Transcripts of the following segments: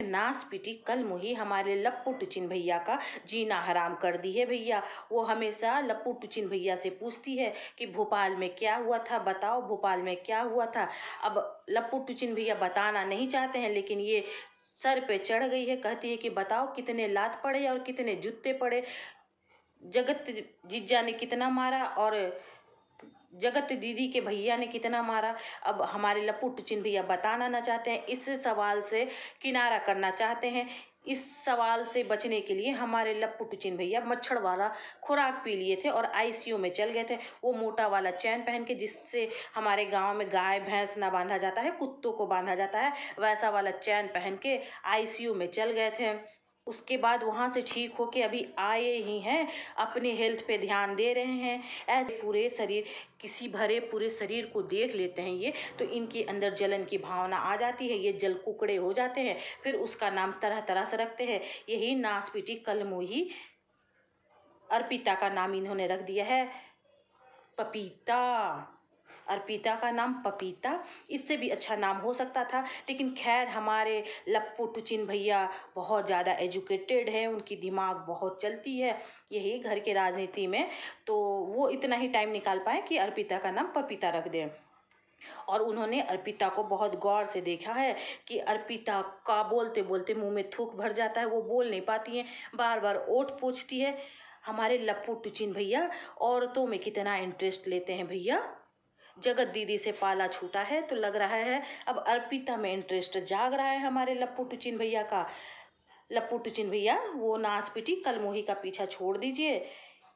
नास पीटी कल मुही हमारे लप्पू टुचिन भैया का जीना हराम कर दी है भैया। वो हमेशा लप्पू टुचिन भैया से पूछती है कि भोपाल में क्या हुआ था, बताओ भोपाल में क्या हुआ था। अब लप्पू टुचिन भैया बताना नहीं चाहते हैं, लेकिन ये सर पे चढ़ गई है। कहती है कि बताओ कितने लात पड़े और कितने जूते पड़े, जगत जीजा ने कितना मारा और जगत दीदी के भैया ने कितना मारा। अब हमारे लप्पू टुचिन भैया बताना ना चाहते हैं, इस सवाल से किनारा करना चाहते हैं। इस सवाल से बचने के लिए हमारे लप्पू टुचिन भैया मच्छर वाला खुराक पी लिए थे और आईसीयू में चल गए थे। वो मोटा वाला चैन पहन के, जिससे हमारे गांव में गाय भैंस ना बांधा जाता है, कुत्तों को बांधा जाता है, वैसा वाला चैन पहन के आईसीयू में चल गए थे। उसके बाद वहां से ठीक होके अभी आए ही हैं, अपने हेल्थ पे ध्यान दे रहे हैं। ऐसे पूरे शरीर, किसी भरे पूरे शरीर को देख लेते हैं ये, तो इनके अंदर जलन की भावना आ जाती है, ये जल कुकड़े हो जाते हैं। फिर उसका नाम तरह तरह से रखते हैं। यही नासपीटी कलमुही अर्पिता का नाम इन्होंने रख दिया है पपीता। अर्पिता का नाम पपीता, इससे भी अच्छा नाम हो सकता था, लेकिन खैर हमारे लप्पू टुचिन भैया बहुत ज़्यादा एजुकेटेड है, उनकी दिमाग बहुत चलती है यही घर के राजनीति में, तो वो इतना ही टाइम निकाल पाए कि अर्पिता का नाम पपीता रख दें। और उन्होंने अर्पिता को बहुत गौर से देखा है कि अर्पिता का बोलते बोलते मुंह में थूक भर जाता है, वो बोल नहीं पाती है, बार बार ओठ पोंछती है। हमारे लप्पू टुचिन भैया औरतों में कितना इंटरेस्ट लेते हैं भैया। जगत दीदी से पाला छूटा है तो लग रहा है अब अर्पिता में इंटरेस्ट जाग रहा है हमारे लप्पू टुचिन भैया का। लप्पू टुचिन भैया वो नासपीटी कलमोही का पीछा छोड़ दीजिए,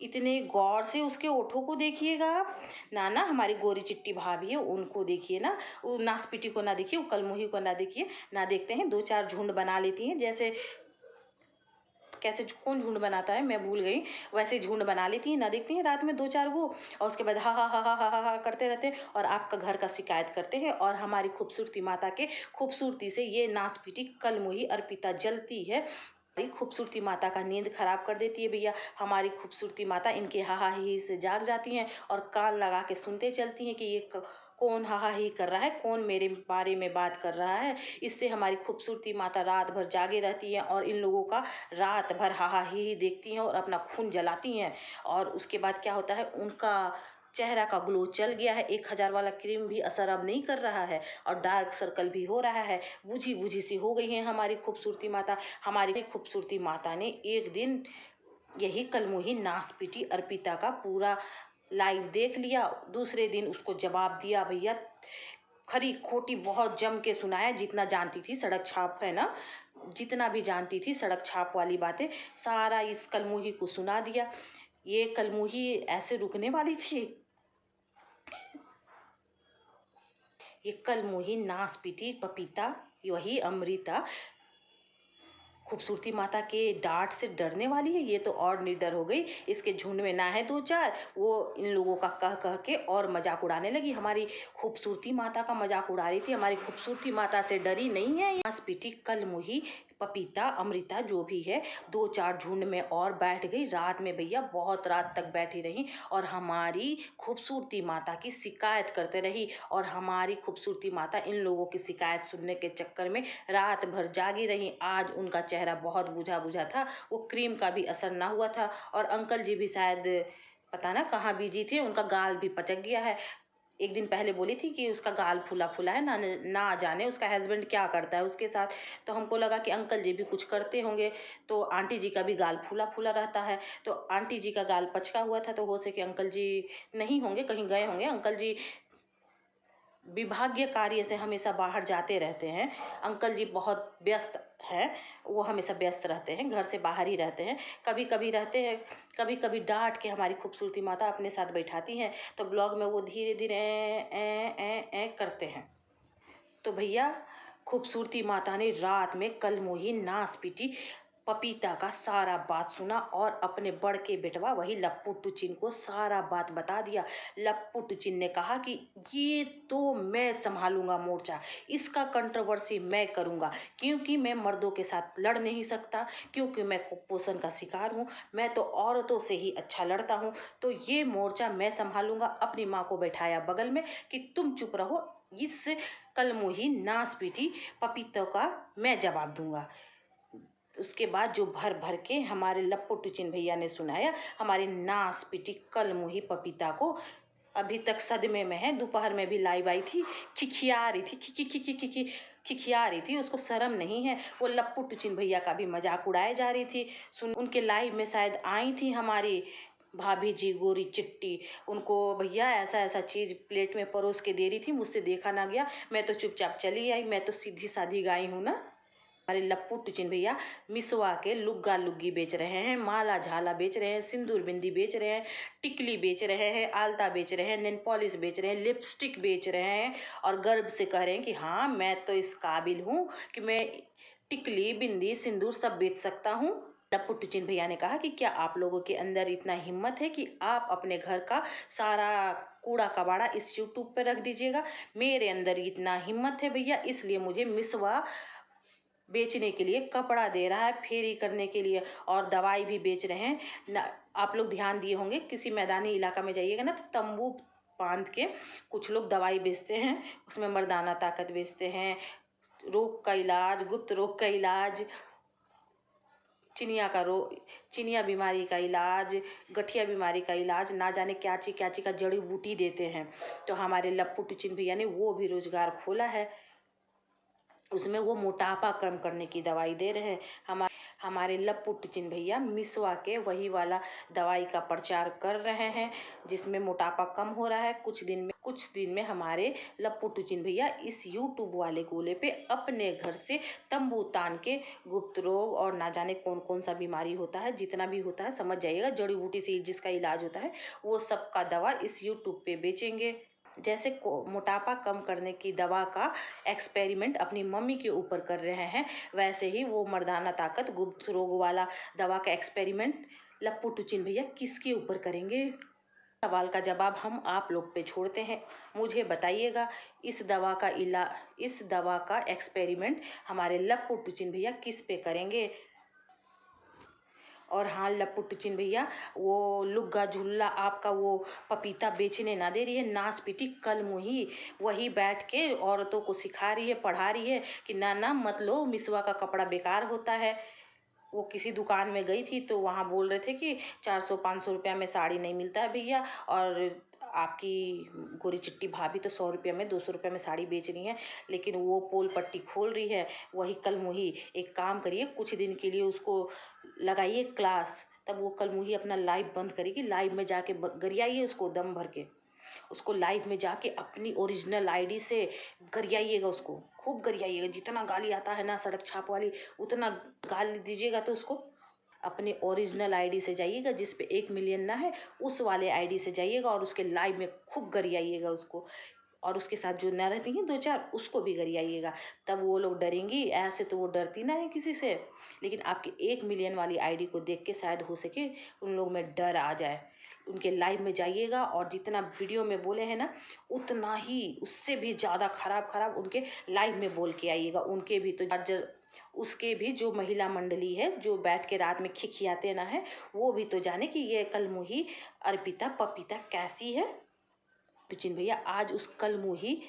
इतने गौर से उसके ओठों को देखिएगा आप। ना ना हमारी गोरी चिट्टी भाभी है, उनको देखिए ना, वो नासपीटी को ना देखिए, वो कलमोही को ना देखिए। ना देखते हैं, दो चार झुंड बना लेती हैं, जैसे कैसे कौन झुंड बनाता है मैं भूल गई, वैसे झुंड बना लेती है। ना देखती हैं रात में दो चार वो, और उसके बाद हा हा हा हा हा हा हा करते रहते हैं और आपका घर का शिकायत करते हैं। और हमारी खूबसूरती माता के खूबसूरती से ये नासपीटी कलमुही अर्पिता जलती है। हमारी खूबसूरती माता का नींद खराब कर देती है भैया। हमारी खूबसूरती माता इनके हा हा ही से जाग जाती हैं और कान लगा के सुनते चलती हैं कि ये कौन हा हा ही कर रहा है, कौन मेरे बारे में बात कर रहा है। इससे हमारी खूबसूरती माता रात भर जागे रहती हैं और इन लोगों का रात भर हा हा ही देखती हैं और अपना खून जलाती हैं। और उसके बाद क्या होता है, उनका चेहरा का ग्लो चल गया है, 1000 वाला क्रीम भी असर अब नहीं कर रहा है और डार्क सर्कल भी हो रहा है, बूझी बूझी सी हो गई है हमारी खूबसूरती माता। हमारी खूबसूरती माता ने एक दिन यही कलमुही नासपीटी अर्पिता का पूरा लाइव देख लिया, दूसरे दिन उसको जवाब दिया भैया, खरी खोटी बहुत जम के सुनाया। जितना जानती थी सड़क छाप है ना, जितना भी जानती थी सड़क छाप वाली बातें सारा इस कलमुही को सुना दिया। ये कलमुही ऐसे रुकने वाली थी? ये कलमुही नासपीटी पपीता, वही अमृता खूबसूरती माता के डांट से डरने वाली है? ये तो और निडर हो गई, इसके झुंड में ना है दो चार, वो इन लोगों का कह कह के और मजाक उड़ाने लगी। हमारी खूबसूरती माता का मजाक उड़ा रही थी, हमारी खूबसूरती माता से डरी नहीं है। नासपीटी कलमुही पपीता अमृता जो भी है, दो चार झुंड में और बैठ गई। रात में भैया बहुत रात तक बैठी रही और हमारी खूबसूरती माता की शिकायत करते रही। और हमारी खूबसूरती माता इन लोगों की शिकायत सुनने के चक्कर में रात भर जागी रही। आज उनका चेहरा बहुत बुझा बुझा था, वो क्रीम का भी असर ना हुआ था। और अंकल जी भी शायद पता ना कहाँ बिजी थे, उनका गाल भी पचक गया है। एक दिन पहले बोली थी कि उसका गाल फूला फूला है, ना जाने उसका हस्बैंड क्या करता है उसके साथ। तो हमको लगा कि अंकल जी भी कुछ करते होंगे, तो आंटी जी का भी गाल फूला फूला रहता है। तो आंटी जी का गाल पचका हुआ था, तो हो सके अंकल जी नहीं होंगे, कहीं गए होंगे। अंकल जी विभागीय कार्य से हमेशा बाहर जाते रहते हैं। अंकल जी बहुत व्यस्त हैं, वो हमेशा व्यस्त रहते हैं, घर से बाहर ही रहते हैं। कभी कभी रहते हैं, कभी कभी डांट के हमारी खूबसूरती माता अपने साथ बैठाती हैं, तो ब्लॉग में वो धीरे धीरे ए करते हैं। तो भैया खूबसूरती माता ने रात में कलमुही नासपीटी पपीता का सारा बात सुना और अपने बड़के बेटवा वही लप्पू टुचिन को सारा बात बता दिया। लप्पू टुचिन ने कहा कि ये तो मैं संभालूंगा मोर्चा, इसका कंट्रोवर्सी मैं करूंगा, क्योंकि मैं मर्दों के साथ लड़ नहीं सकता, क्योंकि मैं कुपोषण का शिकार हूँ, मैं तो औरतों से ही अच्छा लड़ता हूँ, तो ये मोर्चा मैं संभालूंगा। अपनी माँ को बैठाया बगल में कि तुम चुप रहो, इस कल मुही नास पीटी पपीतों का मैं जवाब दूंगा। उसके बाद जो भर भर के हमारे लप्पू टुचिन भैया ने सुनाया हमारी नास पीटी कल मुही पपीता को। अभी तक सदमे में है। दोपहर में भी लाइव आई थी, खिखिया रही थी, खिखी खिखिया रही थी। उसको शर्म नहीं है। वो लप्पू टुचिन भैया का भी मजाक उड़ाए जा रही थी। सुन उनके लाइव में शायद आई थी हमारी भाभी जी गोरी चिट्टी। उनको भैया ऐसा ऐसा चीज प्लेट में परोस के दे रही थी, मुझसे देखा ना गया। मैं तो चुपचाप चली आई। मैं तो सीधी साधी गाय हूँ ना। हमारे लप्पू टुचिन भैया मिसवा के लुग्गा लुग्गी बेच रहे हैं, माला झाला बेच रहे हैं, सिंदूर बिंदी बेच रहे हैं, टिकली बेच रहे हैं, आलता बेच रहे हैं, नेल पॉलिश बेच रहे हैं, लिपस्टिक बेच रहे हैं और गर्व से कह रहे हैं कि हाँ मैं तो इस काबिल हूँ कि मैं टिकली बिंदी सिंदूर सब बेच सकता हूँ। लप्पू टुचिन भैया ने कहा कि क्या आप लोगों के अंदर इतना हिम्मत है कि आप अपने घर का सारा कूड़ा कबाड़ा इस यूट्यूब पे रख दीजिएगा। मेरे अंदर इतना हिम्मत है भैया, इसलिए मुझे मिसवा बेचने के लिए कपड़ा दे रहा है, फेरी करने के लिए और दवाई भी बेच रहे हैं न। आप लोग ध्यान दिए होंगे किसी मैदानी इलाका में जाइएगा ना तो तंबू बांध के कुछ लोग दवाई बेचते हैं। उसमें मर्दाना ताकत बेचते हैं, रोग का इलाज, गुप्त रोग का इलाज, चिनिया बीमारी का इलाज, गठिया बीमारी का इलाज, ना जाने क्या ची का जड़ी बूटी देते हैं। तो हमारे लप्पू टुचिन भैया ने वो भी रोजगार खोला है। उसमें वो मोटापा कम करने की दवाई दे रहे हैं। हमारे लप्पू टुचिन भैया मिसवा के वही वाला दवाई का प्रचार कर रहे हैं जिसमें मोटापा कम हो रहा है। कुछ दिन में हमारे लप्पू टुचिन भैया इस यूट्यूब वाले गोले पे अपने घर से तंबू तान के गुप्त रोग और ना जाने कौन कौन सा बीमारी होता है, जितना भी होता है समझ जाइएगा, जड़ी बूटी से जिसका इलाज होता है वो सबका दवा इस यूट्यूब पे बेचेंगे। जैसे मोटापा कम करने की दवा का एक्सपेरिमेंट अपनी मम्मी के ऊपर कर रहे हैं, वैसे ही वो मर्दाना ताकत गुप्त रोग वाला दवा का एक्सपेरिमेंट लप्पू टुचिन भैया किसके ऊपर करेंगे। सवाल का जवाब हम आप लोग पे छोड़ते हैं। मुझे बताइएगा इस दवा का एक्सपेरिमेंट हमारे लप्पू टुचिन भैया किस पे करेंगे। और हाँ लप्पू टुचिन भैया, वो लुग्गा झुल्ला आपका वो पपीता बेचने ना दे रही है, नास पीटी कल मुही वही बैठ के औरतों को सिखा रही है, पढ़ा रही है कि ना ना मत लो, मिसवा का कपड़ा बेकार होता है। वो किसी दुकान में गई थी तो वहाँ बोल रहे थे कि 400-500 रुपया में साड़ी नहीं मिलता है भैया, और आपकी गोरी चिट्टी भाभी तो 100 रुपया में 200 रुपया में साड़ी बेच रही है। लेकिन वो पोल पट्टी खोल रही है वही कल मुही। एक काम करिए, कुछ दिन के लिए उसको लगाइए क्लास, तब वो कल मुही अपना लाइव बंद करेगी। लाइव में जाके गरियाइए उसको दम भर के, उसको लाइव में जाके अपनी ओरिजिनल आईडी से गरियाइएगा, उसको खूब गरियाइएगा। जितना गाली आता है ना सड़क छाप वाली उतना गाली दीजिएगा। तो उसको अपने ओरिजिनल आईडी से जाइएगा जिस पे 1 मिलियन ना है, उस वाले आईडी से जाइएगा और उसके लाइव में खूब गरियाइएगा उसको। और उसके साथ जो न रहती हैं 2-4 उसको भी गरियाइएगा। तब वो लोग डरेंगी, ऐसे तो वो डरती ना है किसी से। लेकिन आपकी 1 मिलियन वाली आईडी को देख के शायद हो सके उन लोग में डर आ जाए। उनके लाइव में जाइएगा और जितना वीडियो में बोले हैं ना उतना ही उससे भी ज़्यादा खराब उनके लाइव में बोल के आइएगा। उनके भी तो उसके भी जो महिला मंडली है जो बैठ के रात में खिखियाते ना है, वो भी तो जाने कि ये कल मुही अर्पिता पपीता कैसी है। टुचिन भैया आज उस कल मुही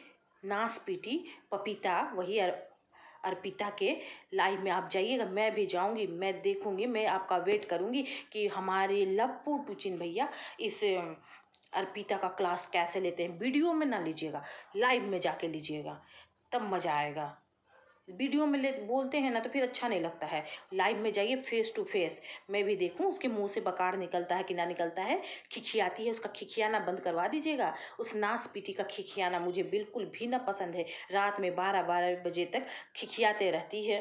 नास पीटी पपीता वही अर्पिता के लाइव में आप जाइएगा। मैं भी जाऊंगी, मैं देखूंगी, मैं आपका वेट करूंगी कि हमारे लप्पू टुचिन भैया इस अर्पिता का क्लास कैसे लेते हैं। वीडियो में ना लीजिएगा, लाइव में जाके लीजिएगा, तब मजा आएगा। वीडियो में ले बोलते हैं ना तो फिर अच्छा नहीं लगता है। लाइव में जाइए फेस टू फेस, मैं भी देखूं उसके मुंह से बकार निकलता है कि ना निकलता है, खिखियाती है, उसका खिखियाना बंद करवा दीजिएगा। उस नास पीटी का खिखियाना मुझे बिल्कुल भी ना पसंद है। रात में 12-12 बजे तक खिखियाते रहती है।